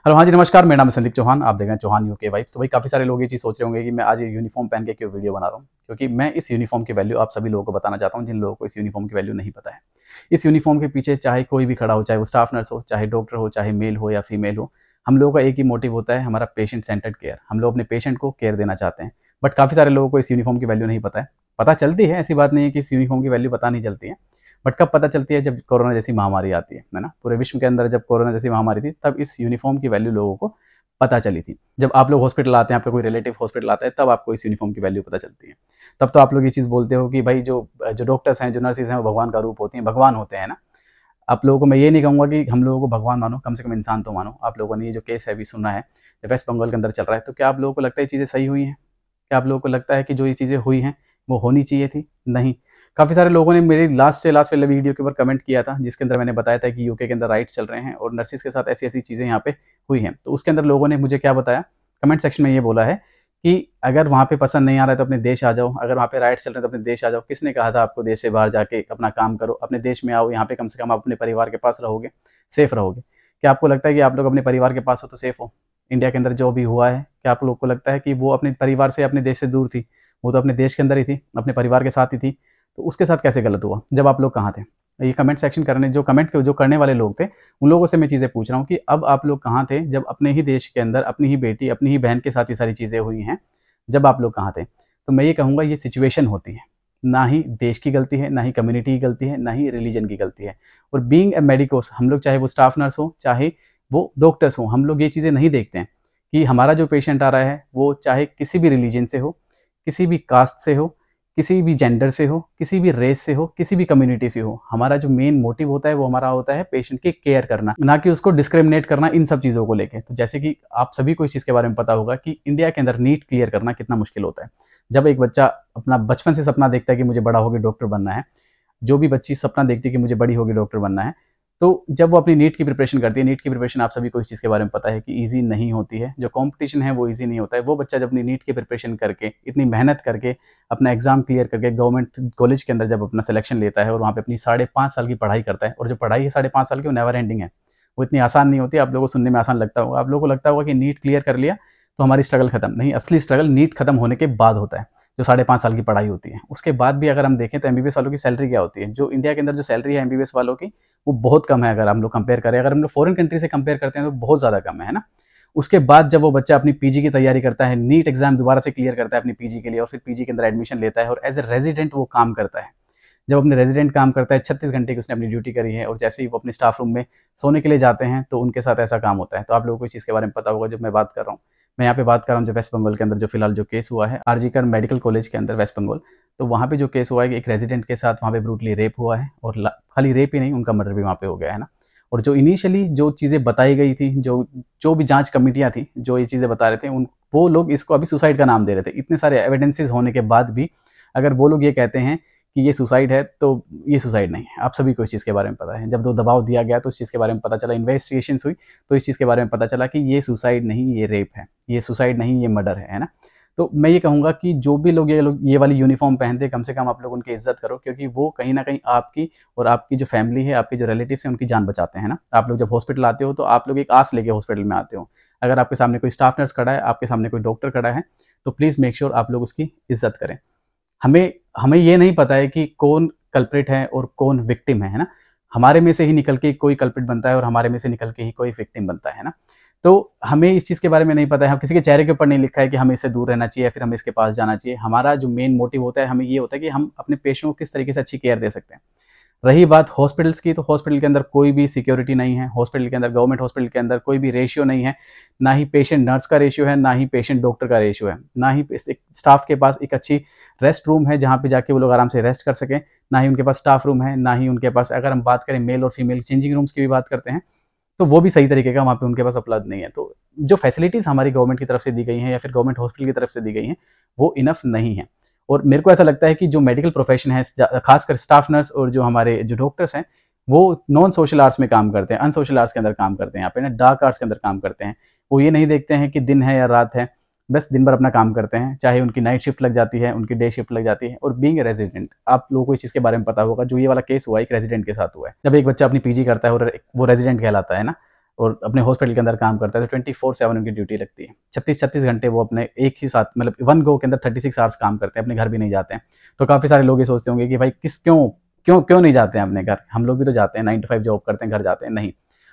Hello, हाँ जी, नमस्कार। मेरा नाम है संदीप चौहान। आप देख रहे हैं चौहान यूके वाइब्स। तो भाई काफ़ी सारे लोग ये चीज़ सोच रहे होंगे कि मैं आज ये यूनिफॉर्म पहन के क्यों वीडियो बना रहा हूँ, क्योंकि मैं इस यूनिफॉर्म की वैल्यू आप सभी लोगों को बताना चाहता हूँ जिन लोगों को इस यूनिफॉर्म की वैल्यू नहीं पता है। इस यूनिफॉर्म के पीछे चाहे कोई भी खड़ा हो, चाहे वो स्टाफ नर्स हो, चाहे डॉक्टर हो, चाहे मेल हो या फीमेल हो, हम लोगों का एक ही मोटिव होता है, हमारा पेशेंट सेंटर्ड केयर। हम लोग अपने पेशेंट को केयर देना चाहते हैं। बट काफ़ी सारे लोगों को इस यूनिफॉर्म की वैल्यू नहीं पता है। पता चलती है, ऐसी बात नहीं है कि इस यूनिफॉर्म की वैल्यू पता नहीं चलती है। बट कब पता चलती है? जब कोरोना जैसी महामारी आती है ना। पूरे विश्व के अंदर जब कोरोना जैसी महामारी थी, तब इस यूनिफॉर्म की वैल्यू लोगों को पता चली थी। जब आप लोग हॉस्पिटल आते हैं, आपका कोई रिलेटिव हॉस्पिटल आता है, तब आपको इस यूनिफॉर्म की वैल्यू पता चलती है। तब तो आप लोग ये चीज़ बोलते हो कि भाई जो जो डॉक्टर्स हैं, जो नर्सेज हैं, वो भगवान का रूप होती हैं, भगवान होते हैं ना। आप लोगों को मैं ये नहीं कहूँगा कि हम लोगों को भगवान मानो, कम से कम इंसान तो मानो। आप लोगों ने ये जो केस है अभी सुना है, जो वेस्ट बंगाल के अंदर चल रहा है, तो क्या आप लोगों को लगता है ये चीज़ें सही हुई हैं? क्या आप लोगों को लगता है कि जो ये चीज़ें हुई हैं वो होनी चाहिए थी? नहीं। काफ़ी सारे लोगों ने मेरी लास्ट वाले वीडियो के ऊपर कमेंट किया था, जिसके अंदर मैंने बताया था कि यूके के अंदर राइट्स चल रहे हैं और नर्सिस के साथ ऐसी-ऐसी चीज़ें यहाँ पे हुई हैं। तो उसके अंदर लोगों ने मुझे क्या बताया, कमेंट सेक्शन में ये बोला है कि अगर वहाँ पे पसंद नहीं आ रहा है तो अपने देश आ जाओ, अगर वहाँ पे राइट्स चल रहे हैं तो अपने देश आ जाओ। किसने कहा था आपको देश से बाहर जाके अपना काम करो? अपने देश में आओ, यहाँ पे कम से कम आप अपने परिवार के पास रहोगे, सेफ रहोगे। क्या आपको लगता है कि आप लोग अपने परिवार के पास हो तो सेफ हो? इंडिया के अंदर जो भी हुआ है, क्या आप लोग को लगता है कि वो अपने परिवार से, अपने देश से दूर थी? वो तो अपने देश के अंदर ही थी, अपने परिवार के साथ ही थी। तो उसके साथ कैसे गलत हुआ? जब आप लोग कहाँ थे? ये कमेंट सेक्शन करने जो करने वाले लोग थे, उन लोगों से मैं चीज़ें पूछ रहा हूँ कि अब आप लोग कहाँ थे जब अपने ही देश के अंदर अपनी ही बेटी, अपनी ही बहन के साथ ये सारी चीज़ें हुई हैं, जब आप लोग कहाँ थे? तो मैं ये कहूँगा, ये सिचुएशन होती है। ना ही देश की गलती है, ना ही कम्युनिटी की गलती है, ना ही रिलीजन की गलती है। और बीइंग अ मेडिकोस, हम लोग चाहे वो स्टाफ नर्स हो, चाहे वो डॉक्टर्स हों, हम लोग ये चीज़ें नहीं देखते हैं कि हमारा जो पेशेंट आ रहा है, वो चाहे किसी भी रिलीजन से हो, किसी भी कास्ट से हो, किसी भी जेंडर से हो, किसी भी रेस से हो, किसी भी कम्युनिटी से हो। हमारा जो मेन मोटिव होता है वो हमारा होता है पेशेंट की केयर करना, ना कि उसको डिस्क्रिमिनेट करना इन सब चीज़ों को लेके। तो जैसे कि आप सभी को इस चीज़ के बारे में पता होगा कि इंडिया के अंदर नीट क्लियर करना कितना मुश्किल होता है। जब एक बच्चा अपना बचपन से सपना देखता है कि मुझे बड़ा होकर डॉक्टर बनना है, जो भी बच्ची सपना देखती है कि मुझे बड़ी होकर डॉक्टर बनना है, तो जब वो अपनी नीट की प्रिपरेशन करती है, नीट की प्रिपरेशन आप सभी को इस चीज़ के बारे में पता है कि ईज़ी नहीं होती है। जो कॉम्पिटिशन है वो ईज़ी नहीं होता है। वो बच्चा जब अपनी नीट की प्रिपरेशन करके, इतनी मेहनत करके, अपना एग्ज़ाम क्लियर करके गवर्नमेंट कॉलेज के अंदर जब अपना सिलेक्शन लेता है और वहाँ पे अपनी 5.5 साल की पढ़ाई करता है, और जो पढ़ाई है 5.5 साल की, वो नेवर एंडिंग है। वो इतनी आसान नहीं होती। आप लोगों को सुनने में आसान लगता होगा, आप लोगों को लगता होगा कि नीट क्लियर कर लिया तो हमारी स्ट्रगल खत्म। नहीं, असली स्ट्रगल नीट खत्म होने के बाद होता है, जो 5.5 साल की पढ़ाई होती है। उसके बाद भी अगर हम देखें तो एमबीबीएस वालों की सैलरी क्या होती है? जो इंडिया के अंदर जो सैलरी है एमबीबीएस वालों की, वो बहुत कम है। अगर हम लोग कंपेयर करें, अगर हम लोग फॉरेन कंट्री से कंपेयर करते हैं तो बहुत ज़्यादा कम है ना। उसके बाद जब वो बच्चा अपनी पीजी की तैयारी करता है, नीट एग्जाम दोबारा से क्लियर करता है अपनी पीजी के लिए, और फिर पीजी के अंदर एडमिशन लेता है और एज ए रेजिडेंट वो काम करता है। जब अपने रेजिडेंट काम करता है, 36 घंटे की उसने अपनी ड्यूटी करी है, और जैसे ही वो अपने स्टाफ रूम में सोने के लिए जाते हैं तो उनके साथ ऐसा काम होता है। तो आप लोगों को इस चीज़ के बारे में पता होगा जो मैं बात कर रहा हूँ। मैं यहाँ पे बात कर रहा हूँ जो वेस्ट बंगाल के अंदर जो फिलहाल जो केस हुआ है, आरजीकर मेडिकल कॉलेज के अंदर वेस्ट बंगाल। तो वहाँ पे जो केस हुआ है कि एक रेजिडेंट के साथ वहाँ पे ब्रूटली रेप हुआ है, और खाली रेप ही नहीं, उनका मर्डर भी वहाँ पे हो गया है ना। और जो इनिशियली जो चीज़ें बताई गई थी, जो जो भी जांच कमेटियाँ थी जो ये चीज़ें बता रहे थे, उन वो लोग इसको अभी सुसाइड का नाम दे रहे थे। इतने सारे एविडेंसेस होने के बाद भी अगर वो लोग ये कहते हैं कि ये सुसाइड है, तो ये सुसाइड नहीं है। आप सभी को इस चीज़ के बारे में पता है। जब दबाव दिया गया तो इस चीज़ के बारे में पता चला, इन्वेस्टिगेशंस हुई तो इस चीज़ के बारे में पता चला कि ये सुसाइड नहीं, ये रेप है, ये सुसाइड नहीं, ये मर्डर है ना। तो मैं ये कहूँगा कि जो भी लोग ये वाली यूनिफॉर्म पहनते हैं, कम से कम आप लोग उनकी इज्जत करो, क्योंकि वो कहीं ना कहीं आपकी और आपकी जो फैमिली है, आपके जो रिलेटिव्स हैं, उनकी जान बचाते हैं ना। आप लोग जब हॉस्पिटल आते हो तो आप लोग एक आस लेके हॉस्पिटल में आते हो। अगर आपके सामने कोई स्टाफ नर्स खड़ा है, आपके सामने कोई डॉक्टर खड़ा है, तो प्लीज़ मेक श्योर आप लोग उसकी इज्जत करें। हमें हमें ये नहीं पता है कि कौन कल्प्रिट है और कौन विक्टिम है ना। हमारे में से ही निकल के कोई कल्प्रिट बनता है और हमारे में से निकल के ही कोई विक्टिम बनता है ना। तो हमें इस चीज़ के बारे में नहीं पता है। हम किसी के चेहरे के ऊपर नहीं लिखा है कि हमें इससे दूर रहना चाहिए या फिर हमें इसके पास जाना चाहिए। हमारा जो मेन मोटिव होता है, हमें ये होता है कि हम अपने पेशेंट को किस तरीके से अच्छी केयर दे सकते हैं। रही बात हॉस्पिटल्स की, तो हॉस्पिटल के अंदर कोई भी सिक्योरिटी नहीं है। हॉस्पिटल के अंदर, गवर्नमेंट हॉस्पिटल के अंदर कोई भी रेशियो नहीं है। ना ही पेशेंट नर्स का रेशियो है, ना ही पेशेंट डॉक्टर का रेशियो है, ना ही स्टाफ के पास एक अच्छी रेस्ट रूम है जहाँ पे जाके वो लोग आराम से रेस्ट कर सकें, ना ही उनके पास स्टाफ रूम है, ना ही उनके पास, अगर हम बात करें मेल और फीमेल चेंजिंग रूम्स की भी बात करते हैं, तो वो भी सही तरीके का वहाँ पे उनके पास उपलब्ध नहीं है। तो जो फैसिलिटीज़ हमारी गवर्नमेंट की तरफ से दी गई हैं या फिर गवर्नमेंट हॉस्पिटल की तरफ से दी गई हैं, वो इनफ नहीं है। और मेरे को ऐसा लगता है कि जो मेडिकल प्रोफेशन है, खासकर स्टाफ नर्स और जो हमारे जो डॉक्टर्स हैं, वो नॉन सोशल आर्ट्स में काम करते हैं, अनसोशल आर्ट्स के अंदर काम करते हैं, यहाँ पे ना डार्क आर्ट्स के अंदर काम करते हैं। वो ये नहीं देखते हैं कि दिन है या रात है, बस दिन भर अपना काम करते हैं, चाहे उनकी नाइट शिफ्ट लग जाती है, उनकी डे शिफ्ट लग जाती है। और बीइंग ए रेजिडेंट, आप लोगों को इस चीज़ के बारे में पता होगा, जो ये वाला केस हुआ एक रेजिडेंट के साथ हुआ है। जब एक बच्चा अपनी पीजी करता है और वो रेजिडेंट कहलाता है ना, और अपने हॉस्पिटल के अंदर काम करता है, तो 24/7 उनकी ड्यूटी लगती है। 36 घंटे वो अपने एक ही साथ मतलब वन गो के अंदर 36 आवर्स काम करते हैं, अपने घर भी नहीं जाते हैं। तो काफ़ी सारे लोग ये सोचते होंगे कि भाई क्यों नहीं जाते हैं अपने घर, हम लोग भी तो जाते हैं, 9 to 5 जॉब करते हैं, घर जाते हैं। नहीं,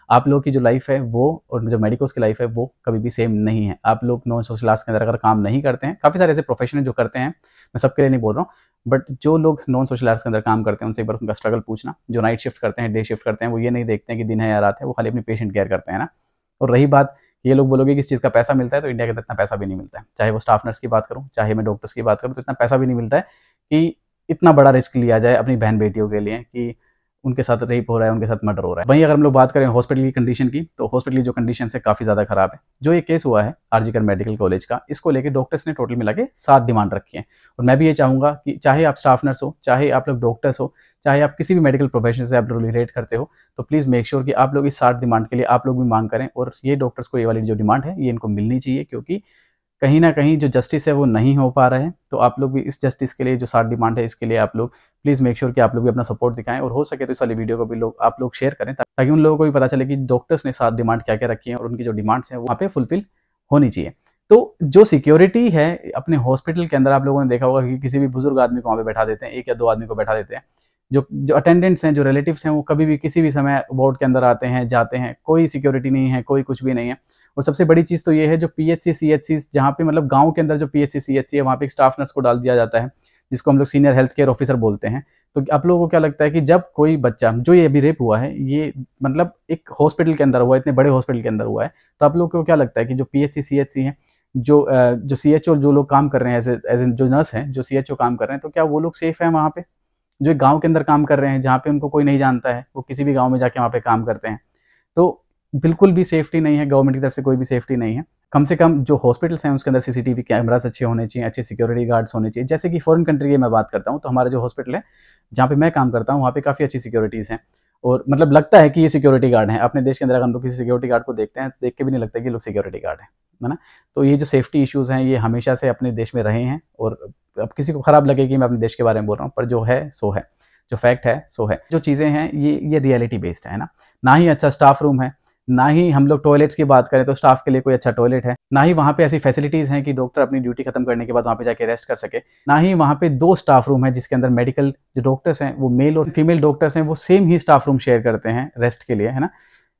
आप लोगों की जो लाइफ है वो और जो मेडिकोस की लाइफ है वो कभी भी सेम नहीं है। आप लोग नॉन सोशल आर्ट्स के अंदर अगर काम नहीं करते हैं, काफ़ी सारे ऐसे प्रोफेशन है जो करते हैं, मैं सबके लिए नहीं बोल रहा हूँ, बट जो लोग नॉन सोशल आर्ट्स के अंदर काम करते हैं उनसे एक बार उनका स्ट्रगल पूछना। जो नाइट शिफ्ट करते हैं, डे शिफ्ट करते हैं, वो ये नहीं देखते हैं कि दिन है या रात है, वो खाली अपनी पेशेंट केयर करते हैं ना। और रही बात, ये लोग बोलोगे कि इस चीज़ का पैसा मिलता है, तो इंडिया के अंदर इतना पैसा भी नहीं मिलता है। चाहे वो स्टाफ नर्स की बात करूँ, चाहे मैं डॉक्टर्स की बात करूँ, तो इतना पैसा भी नहीं मिलता है कि इतना बड़ा रिस्क लिया जाए अपनी बहन बेटियों के लिए कि उनके साथ रेप हो रहा है, उनके साथ मर्डर हो रहा है। वहीं अगर हम लोग बात करें हॉस्पिटल की कंडीशन की, तो हॉस्पिटल की जो कंडीशन है काफ़ी ज़्यादा खराब है। जो ये केस हुआ है आरजीकर मेडिकल कॉलेज का, इसको लेके डॉक्टर्स ने टोटल मिला के 7 डिमांड रखी है। और मैं भी ये चाहूँगा कि चाहे आप स्टाफ नर्स हो, चाहे आप लोग डॉक्टर्स हो, चाहे आप किसी भी मेडिकल प्रोफेशन से आप लोग रिलेट करते हो, तो प्लीज़ मेक श्योर कि आप लोग इस 7 डिमांड के लिए आप लोग भी मांग करें। और ये डॉक्टर्स को ये वाली जो डिमांड है ये इनको मिलनी चाहिए, क्योंकि कहीं न कहीं जो जस्टिस है वो नहीं हो पा रहा है। तो आप लोग भी इस जस्टिस के लिए जो 7 डिमांड है इसके लिए आप लोग प्लीज़ मेक श्योर कि आप लोग भी अपना सपोर्ट दिखाएँ, और हो सके तो इस वाली वीडियो को भी आप लोग शेयर करें, ताकि उन लोगों को भी पता चले कि डॉक्टर्स ने 7 डिमांड क्या-क्या रखी हैं और उनकी जो डिमांड्स हैं वहाँ पे फुलफिल होनी चाहिए। तो जो सिक्योरिटी है अपने हॉस्पिटल के अंदर, आप लोगों ने देखा होगा कि किसी भी बुजुर्ग आदमी को वहाँ पे बैठा देते हैं, 1 या 2 आदमी को बैठा देते हैं। जो अटेंडेंट्स हैं, जो रिलेटिव्स हैं, वो कभी भी किसी भी समय वार्ड के अंदर आते हैं, जाते हैं, कोई सिक्योरिटी नहीं है, कोई कुछ भी नहीं है। और सबसे बड़ी चीज़ तो ये है, जो पीएचसी, सीएचसी, जहाँ पे मतलब गाँव के अंदर जो पीएचसी, सीएचसी है, वहाँ पे एक स्टाफ नर्स को डाल दिया जाता है, जिसको हम लोग सीनियर हेल्थ केयर ऑफिसर बोलते हैं। तो आप लोगों को क्या लगता है कि जब कोई बच्चा, जो ये अभी रेप हुआ है, ये मतलब एक हॉस्पिटल के अंदर हुआ है, इतने बड़े हॉस्पिटल के अंदर हुआ है, तो आप लोगों को क्या लगता है कि जो पीएचसी, सीएचसी हैं, जो सीएचओ जो लोग काम कर रहे हैं, एज जो नर्स हैं, जो सीएचओ काम कर रहे हैं, तो क्या वो लोग सेफ हैं वहाँ पे? जो गाँव के अंदर काम कर रहे हैं, जहाँ पे उनको कोई नहीं जानता है, वो किसी भी गाँव में जाके वहाँ पे काम करते हैं, तो बिल्कुल भी सेफ्टी नहीं है, गवर्नमेंट की तरफ से कोई भी सेफ्टी नहीं है। कम से कम जो हॉस्पिटल्स हैं उसके अंदर सीसीटीवी कैमरास अच्छे होने चाहिए, अच्छे सिक्योरिटी गार्ड्स होने चाहिए। जैसे कि फॉरेन कंट्री की मैं बात करता हूँ, तो हमारा जो हॉस्पिटल है, जहाँ पे मैं काम करता हूँ, वहाँ पे काफ़ी अच्छी सिक्योरिटीज़ हैं, और मतलब लगता है कि ये सिक्योरिटी गार्ड हैं। अपने देश के अंदर अगर हम लोग किसी सिक्योरिटी गार्ड को देखते हैं, तो देख के भी नहीं लगता कि ये लोग सिक्योरिटी गार्ड हैं, है ना? तो ये जो सेफ्टी इश्यूज़ हैं, ये हमेशा से अपने देश में रहे हैं, और अब किसी को खराब लगे कि मैं अपने देश के बारे में बोल रहा हूँ, पर जो है सो है, जो फैक्ट है सो है। जो चीज़ें हैं ये रियलिटी बेस्ड है ना? ना ही अच्छा स्टाफ रूम है, ना ही हम लोग टॉयलेट्स की बात करें तो स्टाफ के लिए कोई अच्छा टॉयलेट है, ना ही वहाँ पे ऐसी फैसिलिटीज़ हैं कि डॉक्टर अपनी ड्यूटी खत्म करने के बाद वहाँ पे जाके रेस्ट कर सके, ना ही वहाँ पे 2 स्टाफ रूम है जिसके अंदर मेडिकल जो डॉक्टर्स हैं वो मेल और फीमेल डॉक्टर्स हैं, वो सेम ही स्टाफ रूम शेयर करते हैं रेस्ट के लिए, है ना?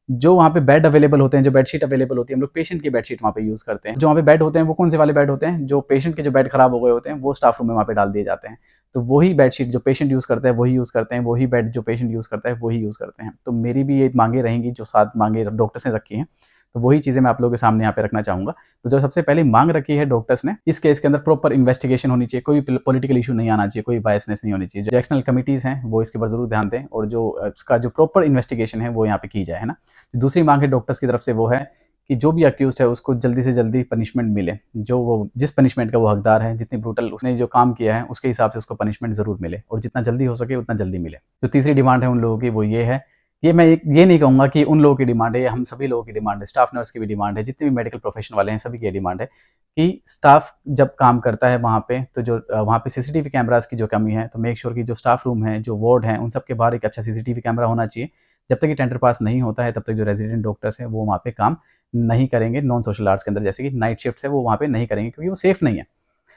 जो वहाँ पे बेड अवेलेबल होते हैं, जो बेडशीट अवेलेबल होती है, हम लोग पेशेंट की बेडशीट वहाँ पे यूज़ करते हैं। जो वहाँ पे बेड होते हैं वो कौन से वाले बेड होते हैं? जो पेशेंट के जो बेड खराब हो गए होते हैं वो स्टाफ रूम में वहाँ पे डाल दिए जाते हैं। तो वही बेडशीट जो पेशेंट यूज़ करता है वही यूज़ करते हैं, वही बेड जो पेशेंट यूज़ करता है वही यूज़ करते हैं। तो मेरी भी ये मांगे रहेंगी, जो 7 मांगे डॉक्टर्स ने रखी हैं, तो वही चीज़ें मैं आप लोगों के सामने यहाँ पे रखना चाहूँगा। तो जो सबसे पहले मांग रखी है डॉक्टर्स ने, इस केस के अंदर प्रॉपर इन्वेस्टिगेशन होनी चाहिए, कोई भी पॉलिटिकल इशू नहीं आना चाहिए, कोई बायसनेस नहीं होनी चाहिए। जो एक्सटर्नल कमिटीज़ हैं वो इसके ऊपर ज़रूर ध्यान दें, और जो इसका जो प्रॉपर इन्वेस्टिगेशन है वो यहाँ पे की जाए, है ना? दूसरी मांग है डॉक्टर्स की तरफ से, वो है कि जो भी अक्यूज्ड है उसको जल्दी से जल्दी पनिशमेंट मिले, जो वो जिस पनिशमेंट का वो हकदार है, जितनी ब्रूटल उसने जो काम किया है उसके हिसाब से उसको पनिशमेंट ज़रूर मिले, और जितना जल्दी हो सके उतना जल्दी मिले। जो तीसरी डिमांड है उन लोगों की वो ये है, ये मैं ये नहीं कहूँगा कि उन लोगों की डिमांड है, ये हम सभी लोगों की डिमांड है, स्टाफ नर्स की भी डिमांड है, जितने भी मेडिकल प्रोफेशन वाले हैं सभी की डिमांड है कि स्टाफ जब काम करता है वहाँ पे, तो जो वहाँ पे सीसीटीवी कैमरास की जो कमी है, तो मेक श्योर कि जो स्टाफ रूम है, जो वार्ड है, उन सब के बाहर एक अच्छा सीसीटीवी कैमरा होना चाहिए। जब तक ये टेंडर पास नहीं होता है तब तक जो रेजिडेंट डॉक्टर्स हैं वो वहाँ पे काम नहीं करेंगे नॉन सोशल आर्ट्स के अंदर, जैसे कि नाइट शिफ्ट है वो वहाँ पे नहीं करेंगे, क्योंकि वो सेफ नहीं है।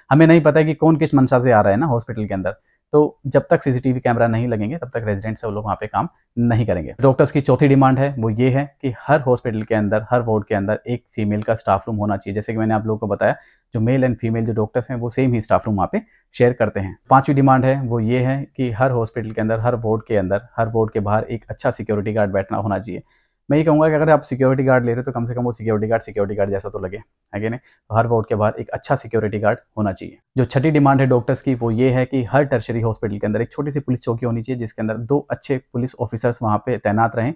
हमें नहीं पता कि कौन किस मंशा से आ रहा है ना हॉस्पिटल के अंदर, तो जब तक सीसीटीवी कैमरा नहीं लगेंगे तब तक रेजिडेंट्स है वो लोग वहाँ पे काम नहीं करेंगे। डॉक्टर्स की चौथी डिमांड है वो ये है कि हर हॉस्पिटल के अंदर, हर वार्ड के अंदर एक फीमेल का स्टाफ रूम होना चाहिए। जैसे कि मैंने आप लोगों को बताया, जो मेल एंड फीमेल जो डॉक्टर्स हैं वो सेम ही स्टाफ रूम वहाँ पे शेयर करते हैं। पांचवी डिमांड है वो ये है कि हर हॉस्पिटल के अंदर, हर वार्ड के अंदर, हर वार्ड के बाहर एक अच्छा सिक्योरिटी गार्ड बैठना होना चाहिए। मैं ये कहूँगा कि अगर आप सिक्योरिटी गार्ड ले रहे हो तो कम से कम वो सिक्योरिटी गार्ड जैसा तो लगे, है कि नहीं? तो हर वार्ड के बाहर एक अच्छा सिक्योरिटी गार्ड होना चाहिए। जो छठी डिमांड है डॉक्टर्स की वो ये है कि हर टर्शरी हॉस्पिटल के अंदर एक छोटी सी पुलिस चौकी होनी चाहिए, जिसके अंदर 2 अच्छे पुलिस ऑफिसर्स वहाँ पे तैनात रहें।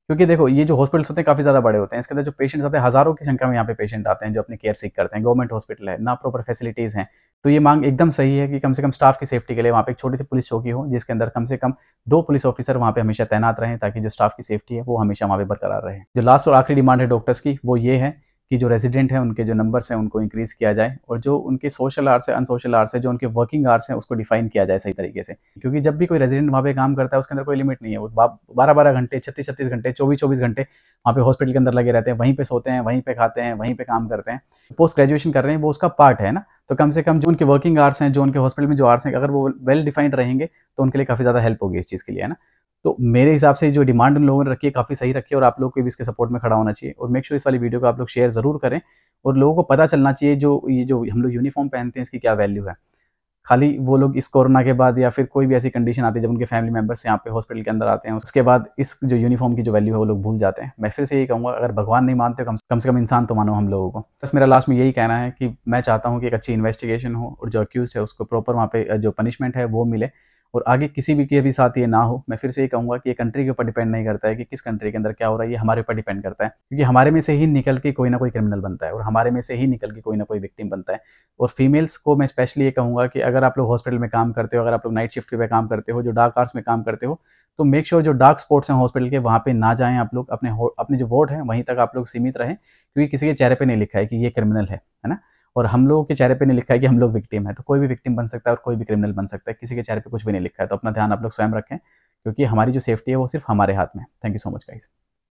क्योंकि देखो, ये जो हॉस्पिटल्स होते हैं काफ़ी ज़्यादा बड़े होते हैं, इसके अंदर जो पेशेंट्स आते हैं, हज़ारों की संख्या में यहाँ पे पेशेंट आते हैं जो अपनी केयर सीक करते हैं। गवर्नमेंट हॉस्पिटल है, ना प्रॉपर फैसिलिटीज़ हैं, तो ये मांग एकदम सही है कि कम से कम स्टाफ की सेफ्टी के लिए वहाँ पे एक छोटी सी पुलिस चौकी हो, जिसके अंदर कम से कम 2 पुलिस ऑफिसर वहाँ पे हमेशा तैनात रहें, ताकि जो स्टाफ की सेफ्टी है वो हमेशा वहाँ पे बरकरार रहे। जो लास्ट और आखिरी डिमांड है डॉक्टर्स की वो ये है कि जो रेजिडेंट हैं उनके जो नंबर्स हैं उनको इंक्रीज़ किया जाए, और जो उनके सोशल आवर्स है, अनसोशल आवर्स है, जो उनके वर्किंग आवर्स हैं उसको डिफाइन किया जाए सही तरीके से। क्योंकि जब भी कोई रेजिडेंट वहाँ पे काम करता है उसके अंदर कोई लिमिट नहीं है, वो 12-12 घंटे, 36-36 घंटे, 24-24 घंटे वहाँ पे हॉस्पिटल के अंदर लगे रहते हैं, वहीं पे सोते हैं, वहीं पे खाते हैं, वहीं पे काम करते हैं। पोस्ट ग्रेजुएशन कर रहे हैं वो उसका पार्ट है ना, तो कम से कम जो उनके वर्किंग आवर्स हैं, जो उनके हॉस्पिटल में जो आवर्स हैं, अगर वो वेल डिफाइंड रहेंगे तो उनके लिए काफ़ी ज़्यादा हेल्प होगी इस चीज़ के लिए, है ना। तो मेरे हिसाब से जो डिमांड उन लोगों ने रखी है काफ़ी सही रखी है, और आप लोग को भी इसके सपोर्ट में खड़ा होना चाहिए, और मेक श्योर इस वाली वीडियो को आप लोग शेयर ज़रूर करें, और लोगों को पता चलना चाहिए जो ये जो हम लोग यूनिफ़ॉर्म पहनते हैं इसकी क्या वैल्यू है। खाली वो लोग इस कोरोना के बाद या फिर कोई भी ऐसी कंडीशन आती है जब उनके फैमिली मेंबर्स यहाँ पे हॉस्पिटल के अंदर आते हैं, उसके बाद इस जो यूनिफ़ॉर्म की जो वैल्यू है वो लोग भूल जाते हैं। मैं फिर से यही कहूँगा, अगर भगवान नहीं मानते कम से कम इंसान तो मानो हम लोगों को। बस मेरा लास्ट में यही कहना है कि मैं चाहता हूँ कि एक अच्छी इन्वेस्टिगेशन हो, और जो अक्यूज़्ड है उसको प्रॉपर वहाँ पे जो पनिशमेंट है वो मिले, और आगे किसी भी के भी साथ ये ना हो। मैं फिर से ये कहूँगा कि ये कंट्री के ऊपर डिपेंड नहीं करता है कि किस कंट्री के अंदर क्या हो रहा है, ये हमारे ऊपर डिपेंड करता है, क्योंकि हमारे में से ही निकल के कोई ना कोई क्रिमिनल बनता है, और हमारे में से ही निकल के कोई ना कोई विक्टिम बनता है। और फीमेल्स को मैं स्पेशली ये कहूँगा कि अगर आप लोग हॉस्पिटल में काम करते हो, अगर आप लोग नाइट शिफ्ट पे काम करते हो, जो डार्क आवर्स में काम करते हो, तो मेक श्योर जो डार्क स्पॉट्स हैं हॉस्पिटल के वहाँ पे ना जाएँ आप लोग, अपने जो वार्ड है वहीं तक आप लोग सीमित रहें, क्योंकि किसी के चेहरे पे नहीं लिखा है कि ये क्रिमिनल है ना? और हम लोगों के चेहरे पे नहीं लिखा है कि हम लोग विक्टिम हैं, तो कोई भी विक्टिम बन सकता है और कोई भी क्रिमिनल बन सकता है, किसी के चेहरे पे कुछ भी नहीं लिखा है। तो अपना ध्यान आप लोग स्वयं रखें, क्योंकि हमारी जो सेफ्टी है वो सिर्फ हमारे हाथ में है। Thank you so much guys.